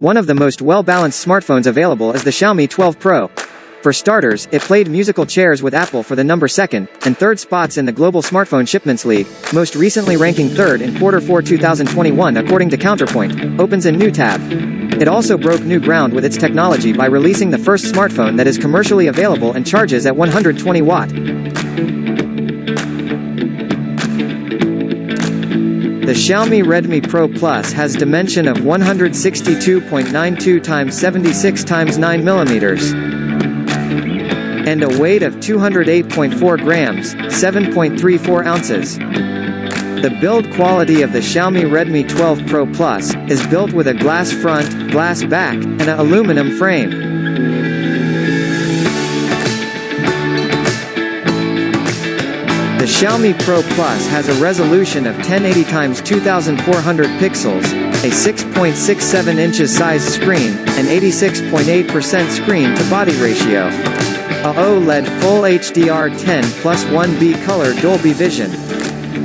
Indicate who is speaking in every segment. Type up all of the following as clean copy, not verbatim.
Speaker 1: One of the most well-balanced smartphones available is the Xiaomi 12 Pro. For starters, it played musical chairs with Apple for the number 2nd and 3rd spots in the global smartphone shipments league, most recently ranking 3rd in Q4 2021 according to Counterpoint. Opens a new tab. It also broke new ground with its technology by releasing the first smartphone that is commercially available and charges at 120 watt. The Xiaomi Redmi Pro Plus has dimension of 162.92 x 76 x 9 mm. and a weight of 208.4 grams, 7.34 ounces. The build quality of the Xiaomi Redmi 12 Pro Plus is built with a glass front, glass back, and an aluminum frame. The Xiaomi Pro Plus has a resolution of 1080 x 2400 pixels, a 6.67 inches size screen, and 86.8% screen-to-body ratio. A OLED Full HDR10 plus 1B color Dolby Vision.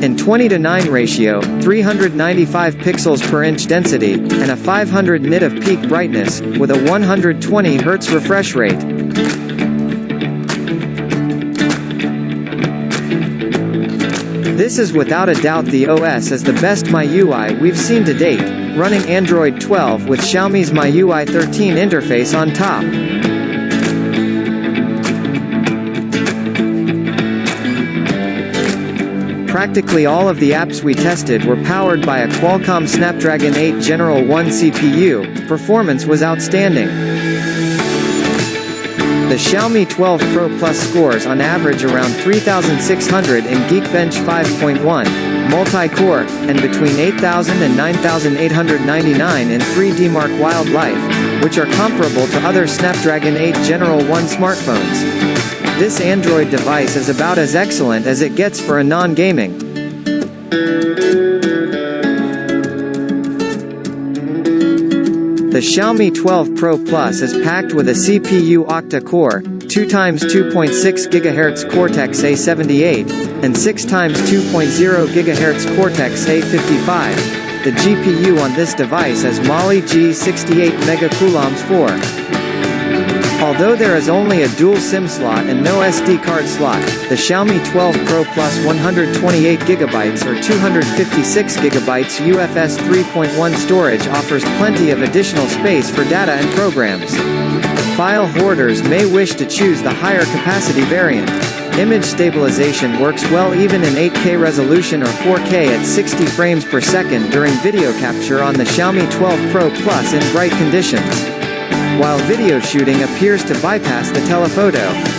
Speaker 1: In 20:9 ratio, 395 pixels per inch density, and a 500 nit of peak brightness, with a 120 Hz refresh rate. This is without a doubt the OS as the best MIUI we've seen to date, running Android 12 with Xiaomi's MIUI 13 interface on top. Practically all of the apps we tested were powered by a Qualcomm Snapdragon 8 General 1 CPU. Performance was outstanding. The Xiaomi 12 Pro Plus scores on average around 3,600 in Geekbench 5.1, multi-core, and between 8,000 and 9,899 in 3D Mark Wildlife, which are comparable to other Snapdragon 8 General 1 smartphones. This Android device is about as excellent as it gets for a non-gaming. The Xiaomi 12 Pro Plus is packed with a CPU octa-core, 2x2.6 GHz Cortex-A78, and 6x2.0 GHz Cortex-A55. The GPU on this device is Mali G68 MCoulombs 4. Although there is only a dual SIM slot and no SD card slot, the Xiaomi 12 Pro Plus 128GB or 256GB UFS 3.1 storage offers plenty of additional space for data and programs. File hoarders may wish to choose the higher capacity variant. Image stabilization works well even in 8K resolution or 4K at 60 frames per second during video capture on the Xiaomi 12 Pro Plus in bright conditions. While video shooting appears to bypass the telephoto.